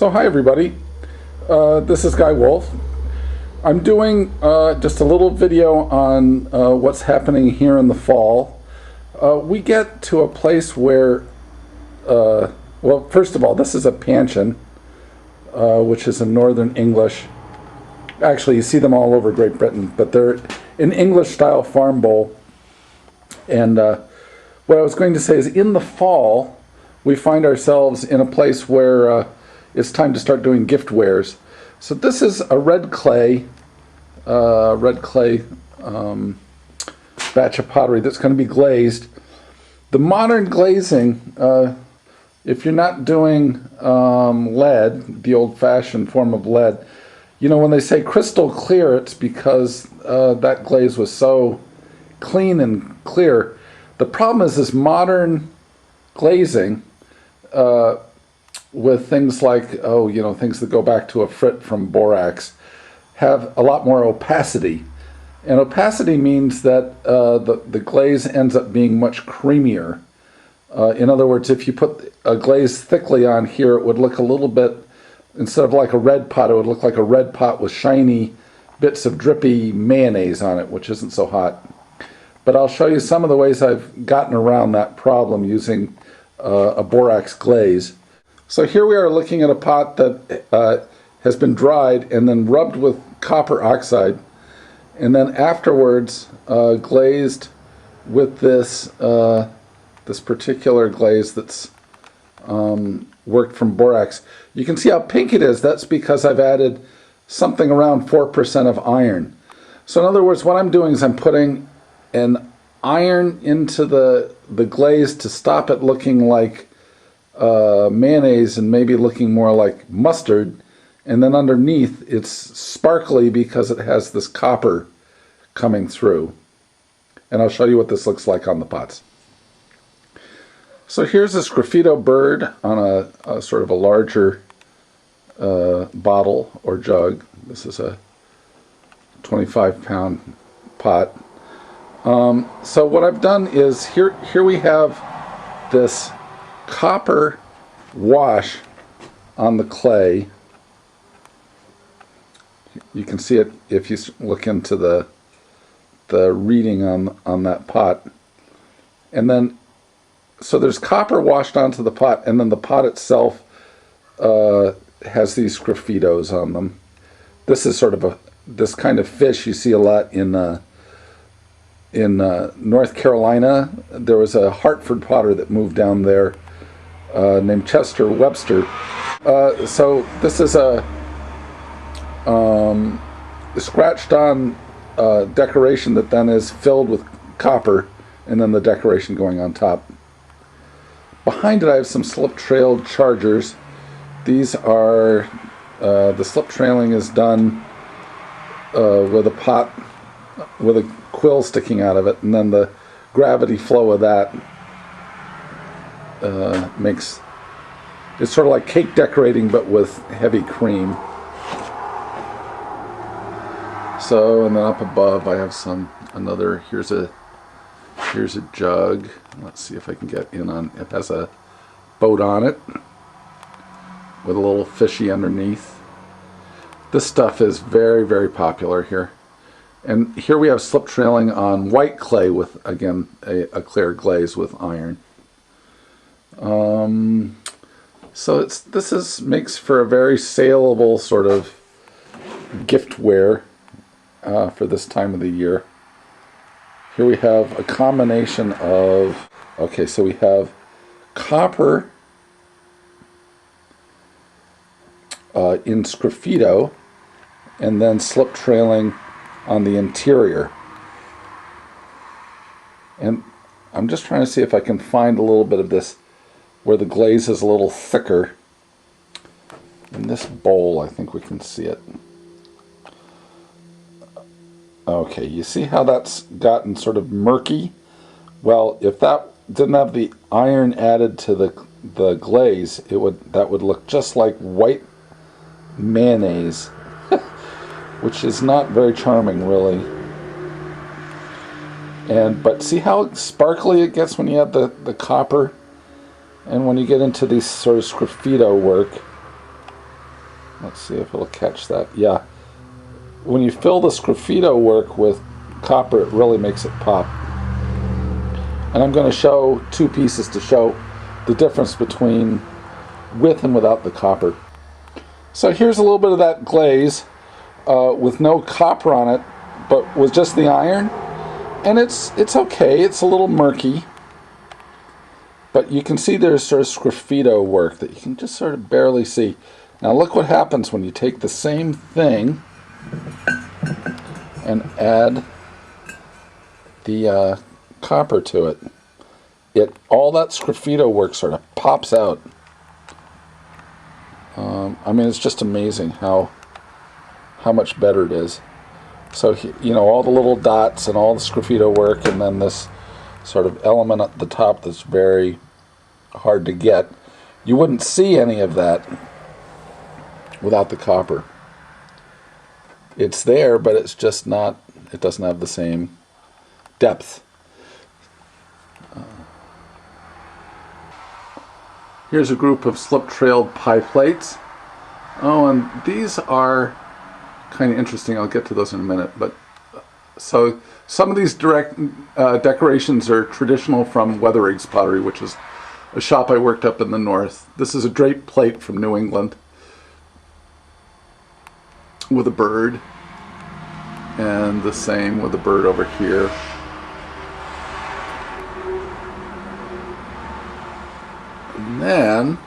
So hi everybody, this is Guy Wolff. I'm doing just a little video on what's happening here in the fall. We get to a place where, well, first of all, this is a panchion, which is in Northern English. Actually, you see them all over Great Britain, but they're an English-style farm bowl. And what I was going to say is, in the fall, we find ourselves in a place where it's time to start doing giftwares. So this is a red clay batch of pottery that's going to be glazed. The modern glazing, if you're not doing lead, the old-fashioned form of lead, you know, when they say crystal clear, it's because that glaze was so clean and clear. The problem is this modern glazing, with things like, things that go back to a frit from borax, have a lot more opacity. And opacity means that the glaze ends up being much creamier. In other words, if you put a glaze thickly on here, it would look a little bit, instead of like a red pot, it would look like a red pot with shiny bits of drippy mayonnaise on it, which isn't so hot. But I'll show you some of the ways I've gotten around that problem using a borax glaze. So here we are looking at a pot that has been dried and then rubbed with copper oxide, and then afterwards glazed with this this particular glaze that's worked from borax. You can see how pink it is. That's because I've added something around 4% of iron. So in other words, what I'm doing is I'm putting an iron into the glaze to stop it looking like mayonnaise and maybe looking more like mustard, and then underneath it's sparkly because it has this copper coming through. And I'll show you what this looks like on the pots. So here's this graffito bird on a sort of a larger bottle or jug. This is a 25-pound pot. So what I've done is here we have this copper wash on the clay. You can see it if you look into the reading on that pot. And then, so there's copper washed onto the pot, and then the pot itself has these graffitos on them. This is sort of this kind of fish you see a lot in North Carolina. There was a Hartford potter that moved down there named Chester Webster. So this is a scratched on decoration that then is filled with copper, and then the decoration going on top. Behind it I have some slip trailed chargers. These are, the slip trailing is done with a pot with a quill sticking out of it, and then the gravity flow of that makes it's sort of like cake decorating but with heavy cream. So, and then up above I have here's a jug. Let's see if I can get in on it. Has a boat on it with a little fishy underneath. This stuff is very, very popular here. And here we have slip trailing on white clay with, again, a clear glaze with iron. So this makes for a very saleable sort of giftware for this time of the year. Here we have a combination of, okay, so we have copper in sgraffito, and then slip trailing on the interior. And I'm just trying to see if I can find a little bit of this where the glaze is a little thicker. In this bowl I think we can see it. Okay, you see how that's gotten sort of murky? Well, if that didn't have the iron added to the glaze, that would look just like white mayonnaise, which is not very charming, really. But see how sparkly it gets when you have the copper? And when you get into these sort of sgraffito work, Let's see if it'll catch that. Yeah. When you fill the sgraffito work with copper, it really makes it pop. And I'm going to show two pieces to show the difference between with and without the copper. So here's a little bit of that glaze with no copper on it, but with just the iron. And it's okay. It's a little murky. But you can see there's sort of sgraffito work that you can just sort of barely see. Now look what happens when you take the same thing and add the copper to it. All that sgraffito work sort of pops out. I mean, it's just amazing how much better it is. So, you know, all the little dots and all the sgraffito work, and then this sort of element at the top that's very hard to get. You wouldn't see any of that without the copper. It's there, but it's just not, it doesn't have the same depth. Here's a group of slip-trailed pie plates. Oh, and these are kind of interesting. I'll get to those in a minute. But so some of these decorations are traditional from Weatheriggs Pottery, which is a shop I worked up in the north. This is a draped plate from New England with a bird, and the same with a bird over here. And then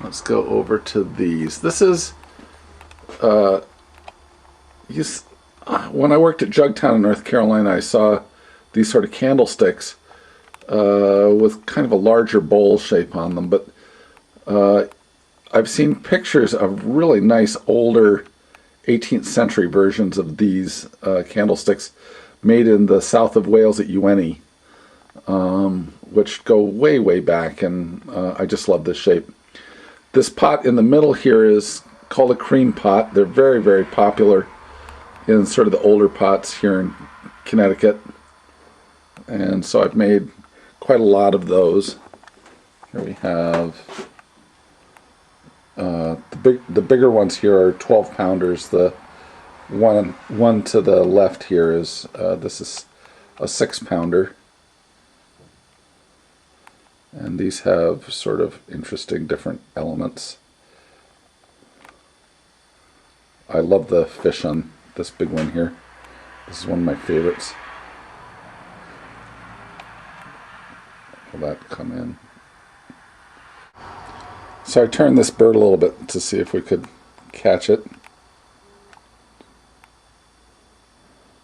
let's go over to these. This is when I worked at Jugtown in North Carolina, I saw these sort of candlesticks with kind of a larger bowl shape on them. But I've seen pictures of really nice older 18th century versions of these candlesticks made in the south of Wales at Ewenny, which go way, way back, and I just love this shape. This pot in the middle here is called a cream pot. They're very, very popular in sort of the older pots here in Connecticut, and so I've made quite a lot of those. Here we have the bigger ones here are 12 pounders. The one to the left here is this is a 6 pounder, and these have sort of interesting different elements. I love the fish on this big one here. This is one of my favorites. Will that come in? So I turned this bird a little bit to see if we could catch it.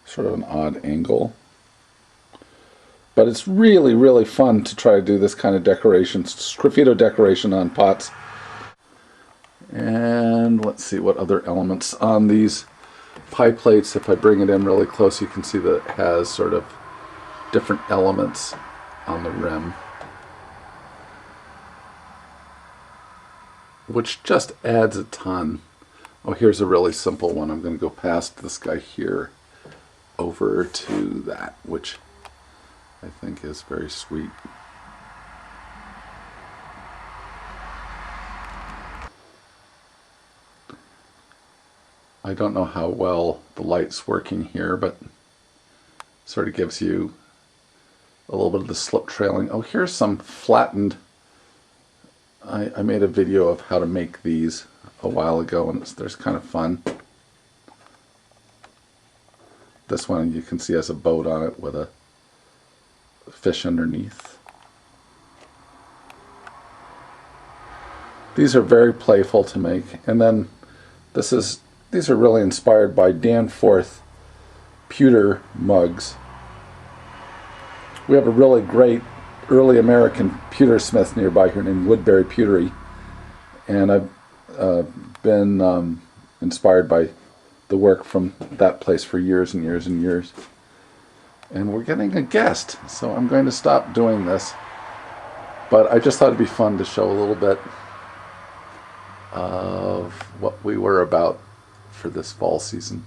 Sort of an odd angle. But it's really, really fun to try to do this kind of decoration, sgraffito decoration on pots. And let's see what other elements on these pie plates. If I bring it in really close, you can see that it has sort of different elements on the rim, which just adds a ton. Oh, here's a really simple one. I'm going to go past this guy here over to that, which I think is very sweet. I don't know how well the light's working here, but sort of gives you a little bit of the slip trailing. Oh, here's some flattened. I made a video of how to make these a while ago, and there's kind of fun. This one you can see has a boat on it with a fish underneath. These are very playful to make. And then these are really inspired by Danforth pewter mugs. We have a really great early American pewter smith nearby here named Woodbury Pewtery, and I've been inspired by the work from that place for years and years and years. And we're getting a guest, so I'm going to stop doing this. But I just thought it'd be fun to show a little bit of what we were about for this fall season.